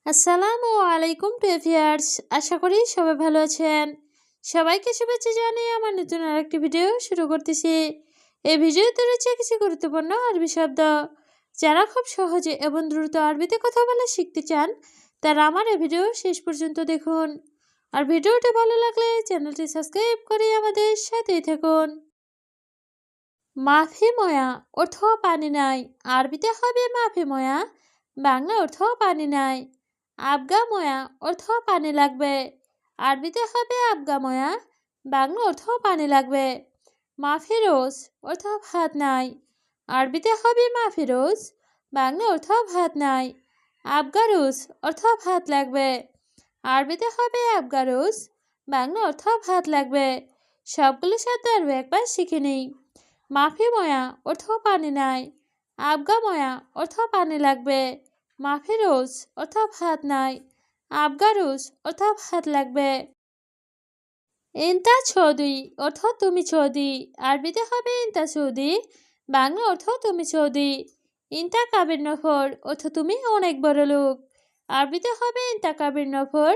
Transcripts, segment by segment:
আসসালামু আলাইকুম two viewers, আশা করি সবাই ভালো আছেন। সবাইকে শুভেচ্ছা জানিয়ে আমার নতুন আরেকটি ভিডিও শুরু করতেছি। এই ভিডিওতে রয়েছে কিছু গুরুত্বপূর্ণ আরবি শব্দ। যারা খুব সহজে এবং দ্রুত আরবিতে কথা বলে শিখতে চান, তারা আমার এই ভিডিও শেষ পর্যন্ত দেখুন। আর ভিডিওটি ভালো লাগলে চ্যানেলটি সাবস্ক্রাইব করে আমাদের সাথেই থাকুন। মাফি ময়া অর্থ পানি নাই। আরবিতে হবে মাফি ময়া, বাংলা অর্থ পানি নাই। আবগা ময়া অর্থ পানি লাগবে। আরবিতে হবে আবগা ময়া, বাংলা অর্থ পানি লাগবে। মাফিরোজ অর্থ ভাত নাই। আরবিতে হবে মাফিরোজ, বাংলা অর্থ ভাত নাই। আবগারুজ অর্থ ভাত লাগবে। আরবিতে হবে আবগারুজ, বাংলা অর্থ ভাত লাগবে। সবগুলো শব্দ আরও একবার শিখে নিই। মাফি ময়া অর্থ পানি নাই। আবগা ময়া অর্থ পানি লাগবে। মাফিরোজ অর্থ ভাত নাই। আবগারুজ অর্থ ভাত লাগবে। ইন্তা চৌধুরী অর্থ তুমি চৌধুরী। আরবিতে হবে ইন্তা চৌধুরী, বাংলা অর্থ তুমি চৌধুরী। ইন্তা কাবির নফর অর্থ তুমি অনেক বড় লোক। আরবিতে হবে ইন্তা কাবির নফর,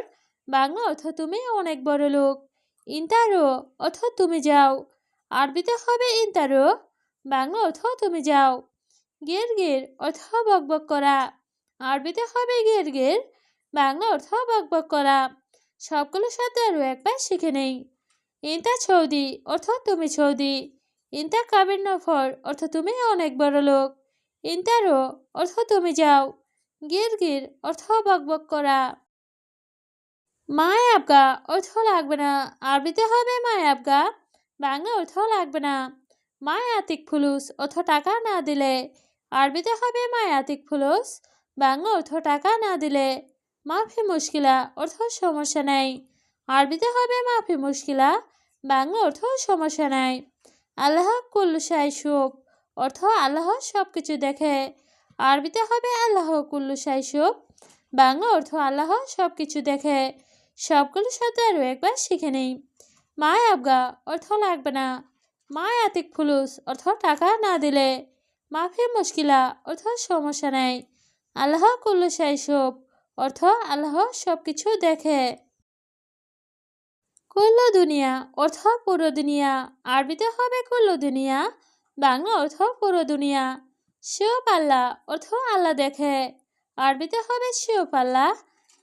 বাংলা অর্থ তুমি অনেক বড় লোক। ইন্তারো অর্থ তুমি যাও। আরবিতে হবে ইন্তারো, বাংলা অর্থ তুমি যাও। গের গের অর্থ বকবক করা। আরবিতে হবে গের গের, বাংলা অর্থ বকবক করা। সবগুলো শব্দ আরও একবার শিখে নেই। ইন্তা সৌদি অর্থ তুমি সৌদি। ইন্তা কাবির নফর অর্থ তুমি অনেক বড় লোক। ইন্তারো অর্থ তুমি যাও। গির গির অর্থ বকবক করা। মায় আবগা অর্থ লাগবে না। আরবিতে হবে মায় আবগা, বাংলা অর্থ লাগবে না। মায় আতিক ফুলুস অর্থ টাকা না দিলে। আরবিতে হবে মায় আতিক ফুলুস, বাংলা অর্থ টাকা না দিলে। মাফি মুশকিলা অর্থ সমস্যা নেই। আরবিতে হবে মাফি মুশকিলা, বাংলা অর্থ সমস্যা নাই। আল্লাহ কুল্লু শাই শুভ অর্থ আল্লাহ সব কিছু দেখে। আরবিতে হবে আল্লাহ কুল্লু শাই শুভ, বাংলা অর্থ আল্লাহ সব কিছু দেখে। সবগুলো শব্দ আরও একবার শিখে নেই। মায় আবগা অর্থ লাগবে না। মায় আতিক ফুলুস অর্থ টাকা না দিলে। মাফি মুশকিলা অর্থ সমস্যা নেই। আল্লাহ কুল্লু শাই শুভ অর্থ আল্লাহ সব কিছু দেখে। কুল্লু দুনিয়া অর্থ পুরো দুনিয়া। আরবিতে হবে কুল্লু দুনিয়া, বাংলা অর্থ পুরো দুনিয়া। শিওপ আল্লাহ অর্থ আল্লাহ দেখে। আরবিতে হবে শিওপ আল্লাহ,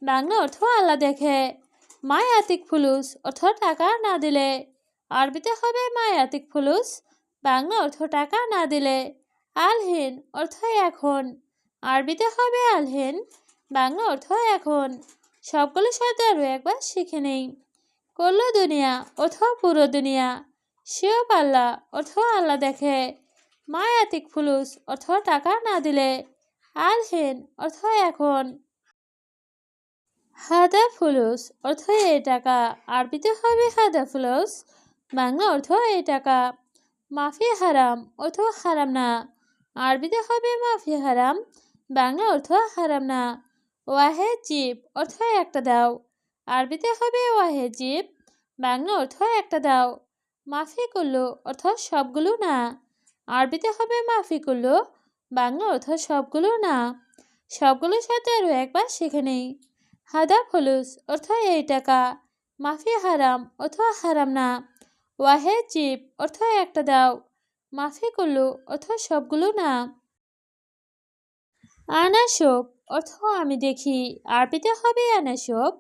বাংলা অর্থ আল্লাহ দেখে। মায় আতিক ফুলুস অর্থ টাকা না দিলে। আরবিতে হবে মায় আতিক ফুলুস, বাংলা অর্থ টাকা না দিলে। আলহিন অর্থ এখন। আরবিতে হবে আলহিন, বাংলা অর্থ এখন। সবগুলো শব্দ আরও একবার শিখে নেই। কুল্লু দুনিয়া অর্থ পুরো দুনিয়া। শিওপ আল্লাহ অর্থ আল্লাহ দেখে। মায় আতিক ফুলুস অর্থ টাকা না দিলে। আলহিন অর্থ এখন। হাদা ফুলুস অর্থ এই টাকা। আরবিতে হবে হাদা ফুলুস, বাংলা অর্থ এই টাকা। মাফি হারাম অর্থ হারাম না। আরবিতে হবে মাফি হারাম, বাংলা অর্থ হারাম না। ওয়াহে জিপ অর্থ একটা দাও। আরবিতে হবে ওয়াহে জিপ, বাংলা অর্থ একটা দাও। মাফি কুল্লু অর্থ সবগুলো না। আরবিতে হবে মাফি কুল্লু, বাংলা অর্থ সবগুলো না। সবগুলো সাথে আরও একবার শিখে নেই। হাদা ফুলুস অর্থ এই টাকা। মাফি হারাম অর্থ হারাম না। ওয়াহে জিপ অর্থ একটা দাও। মাফি কুল্লু অর্থ সবগুলো না। আনাসোপ অর্থ আমি দেখি। আরবিতে হবে আনাসোপ,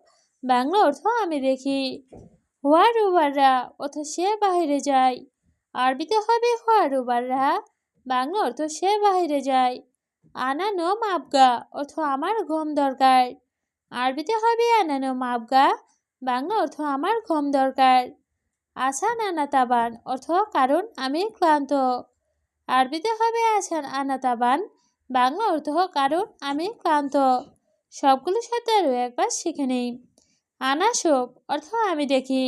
বাংলা অর্থ আমি দেখি। হুয়া রুবাররা অর্থ সে বাহিরে যায়। আরবিতে হবে হুয়া রুবাররা, বাংলা অর্থ সে বাহিরে যায়। আনানো মাবগা অর্থ আমার ঘুম দরকার। আরবিতে হবে আনানো মাবগা, বাংলা অর্থ আমার ঘুম দরকার। আসান আনা তাবান অর্থ কারণ আমি ক্লান্ত। আরবিতে হবে আসান আনা তাবান, বাংলা অর্থ কারণ আমি ক্লান্ত। সবগুলো শব্দ আরও একবার শিখে নেই। আনাসোপ অর্থ আমি দেখি।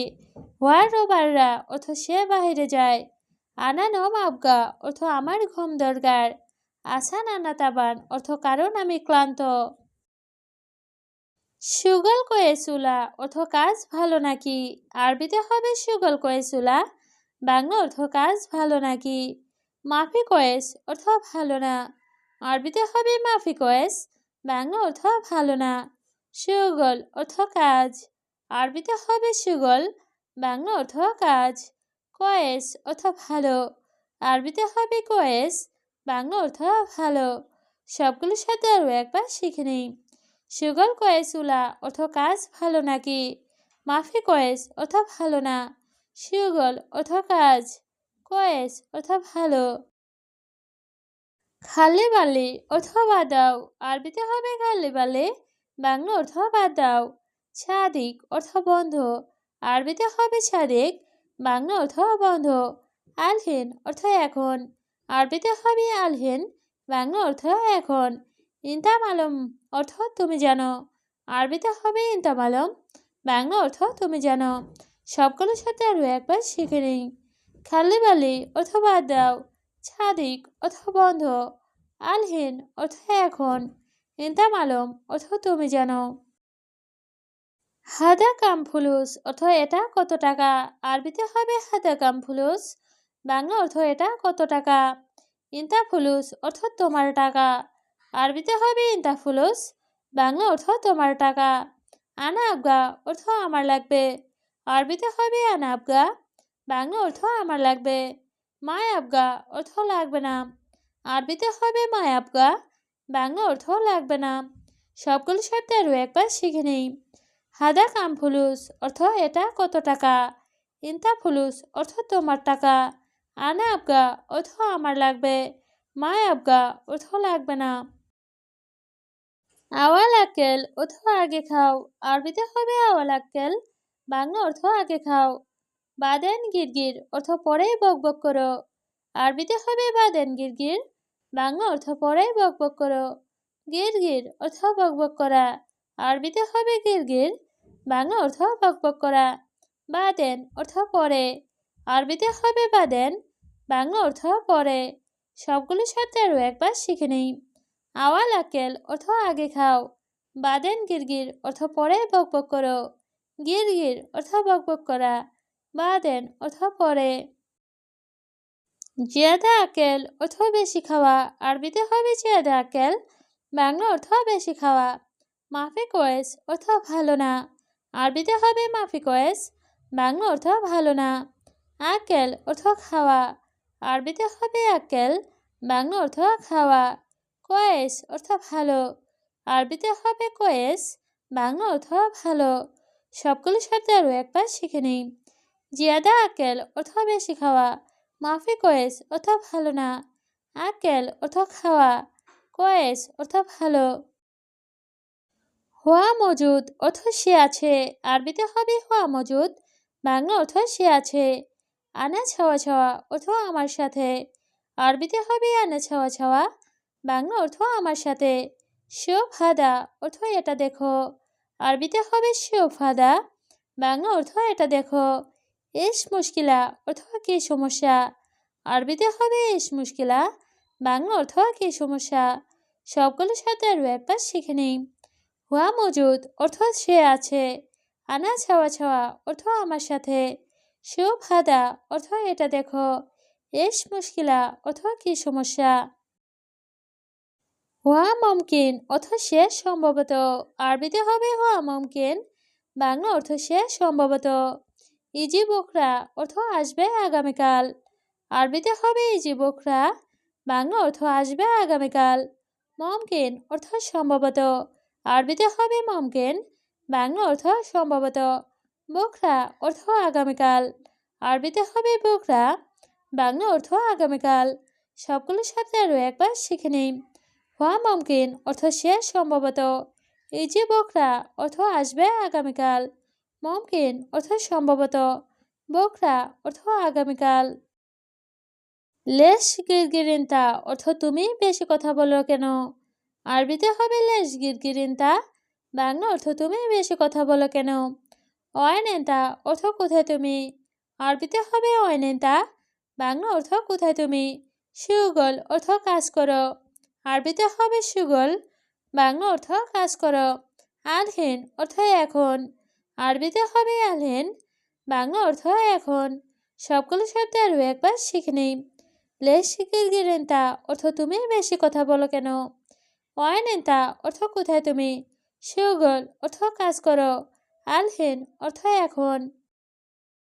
হোয়ার রোবাররা অর্থ সে বাহিরে যায়। আনানো মাবগা অর্থ আমার ঘুম দরকার। আসান আনা তাবান অর্থ কারণ আমি ক্লান্ত। সুগল কয়েসুলা অর্থ কাজ ভালো নাকি। আরবিতে হবে সুগল কয়েসুলা, বাংলা অর্থ কাজ ভালো নাকি। মাফি কয়েস অর্থ ভালো না। আরবিতে হবে মাফি কয়েস, বাংলা অর্থ ভালো না। সুগল অর্থ কাজ, আরবিতে হবে সুগল, বাংলা অর্থ কাজ। কয়েস অর্থ ভালো, আরবিতে হবে কয়েস, বাংলা অর্থ ভালো। সবগুলোর সাথে আরও একবার শিখে নিই। সুগল কয়েস উলা অর্থ কাজ ভালো নাকি, মাফি কয়েস অর্থ ভালো না, সুগল অর্থ কাজ, কয়েস অর্থ ভালো। খালি বালি অর্থ বাদ দাও, আরবিতে হবে খালি বালি, বাংলা অর্থ বাদ দাও। ছাদিক অর্থ বন্ধ, আরবিতে হবে ছাদিক, বাংলা অর্থ বন্ধ। আলহিন অর্থ এখন, আরবিতে হবে আলহিন, বাংলা অর্থ এখন। ইনতা মালুম অর্থ তুমি জানো, আরবিতে হবে ইনতা মালুম, বাংলা অর্থ তুমি জানো। সবগুলোর সাথে আরও একবার শিখে নিই। খালি বালি অর্থ বাদ দাও, ছাদিক অর্থ বন্ধ, আলহিন অর্থ এখন, ইনতা মালুম অর্থ তুমি জানো। হাদা কাম ফুলুস অর্থ এটা কত টাকা, আরবিতে হবে হাদা কাম ফুলুস, বাংলা অর্থ এটা কত টাকা। ইনতা ফুলুস অর্থ তোমার টাকা, আরবিতে হবে ইনতা ফুলুস, বাংলা অর্থ তোমার টাকা। আনা আবগা অর্থ আমার লাগবে, আরবিতে হবে আনা আবগা, বাংলা অর্থ আমার লাগবে। মায় আবগা অর্থ লাগবে না, আরবিতে হবে মায় আবগা, বাংলা অর্থ লাগবে না। সবগুলোর সাথে আরও একবার শিখে নেই। হাদা কাম ফুলুস অর্থ এটা কত টাকা, ইনতা ফুলুস অর্থ তোমার টাকা, আনা আবগা অর্থ আমার লাগবে, মায় আবগা অর্থ লাগবে না। আওয়াল আক্কেল অর্থ আগে খাও, আরবিতে হবে আওয়াল আক্কেল, বাংলা অর্থ আগে খাও। বাদেন গিরগির অর্থ পরেই বকবক করো, আরবিতে হবে বাদেন গিরগির, বাংলা অর্থ পরেই বকবক করো। গিরগির অর্থ বকবক করা, আরবিতে হবে গিরগির, বাংলা অর্থ বকবক করা। বাদেন অর্থ পরে, আরবিতে হবে বাদেন, বাংলা অর্থ পরে। সবগুলোর সাথে আরও একবার শিখে নেই। আওয়াল আক্কেল অর্থ আগে খাও, বাদেন গিরগির অর্থ পরে বকবক করো, গিরগির অর্থ বকবক করা, বাদেন অর্থ পরে। জিয়াদা আক্কেল অর্থ বেশি খাওয়া, আরবিতে হবে জিয়াদা আক্কেল, বাংলা অর্থ বেশি খাওয়া। মাফি কয়েস অর্থ ভালো না, আরবিতে হবে মাফি কয়েস, বাংলা অর্থ ভালো না। আক্কেল অর্থ খাওয়া, আরবিতে হবে আক্কেল, বাংলা অর্থ খাওয়া। কয়েস অর্থ ভালো, আরবিতে হবে কয়েস, বাংলা অর্থ ভালো। সবগুলোর সাথে আরও একবার শিখে নিই। জিয়াদা আক্কেল অর্থ বেশি খাওয়া, মাফি কয়েস অর্থ ভালো না, আক্কেল অর্থ খাওয়া, কয়েস অর্থ ভালো। হুয়া মজুদ অর্থ সে আছে, আরবিতে হবে হুয়া মজুদ, বাংলা অর্থ সে আছে। আনা ছাওয়া ছাওয়া অর্থ আমার সাথে, আরবিতে হবে আনা ছাওয়া ছাওয়া, বাংলা অর্থ আমার সাথে। শোফ হাদা অর্থ এটা দেখো, আরবিতে হবে শোফ হাদা, বাংলা অর্থ এটা দেখো। এস মুশকিলা অর্থ কি সমস্যা, আরবিতে হবে এস মুশকিলা, বাংলা অর্থ কি সমস্যা। সবগুলোর সাথে আরও একবার শিখে নিই। হুয়া মজুদ অর্থ সে আছে, আনা ছাওয়া ছাওয়া অর্থ আমার সাথে, শোফ হাদা অর্থ এটা দেখো, এস মুশকিলা অর্থ কি সমস্যা। হুয়া মুমকিন অর্থ সে সম্ভবত, আরবিতে হবে হুয়া মুমকিন, বাংলা অর্থ সে সম্ভবত। ইজি বোকরা অর্থ আসবে আগামীকাল, আরবিতে হবে ইজি বোকরা, বাংলা অর্থ আসবে আগামীকাল। মুমকিন অর্থ সম্ভবত, আরবিতে হবে মুমকিন, বাংলা অর্থ সম্ভবত। বোকরা অর্থ আগামীকাল, আরবিতে হবে বোকরা, বাংলা অর্থ আগামীকাল। সবগুলোর সাথে আরও একবার শিখে নিই। হুয়া মুমকিন অর্থ সে সম্ভবত, ইজি বোকরা অর্থ আসবে আগামীকাল, মুমকিন অর্থ সম্ভবত, বোকরা অর্থ আগামীকাল। লেশ গিরগিরিন্তা অর্থ তুমি বেশি কথা বলো কেন, আরবিতে হবে লেশ গিরগিরিন্তা, বাংলা অর্থ তুমি বেশি কথা বলো কেন। অয়নেন্তা অর্থ কোথায় তুমি, আরবিতে হবে অয়নেন্তা, বাংলা অর্থ কোথায় তুমি। সুগল অর্থ কাজ করো, আরবিতে হবে সুগল, বাংলা অর্থ কাজ করো। আলহিন অর্থ এখন, আরবিতে হবে আলহিন, বাংলা অর্থ এখন। সবগুলো শব্দ আরও একবার শিখে নিই। লেশ গিরগিরেন্তা অর্থ তুমি বেশি কথা বলো কেন, অয়নেন্তা অর্থ কোথায় তুমি, শুগল অর্থ কাজ করো। আলহেন অর্থ এখন।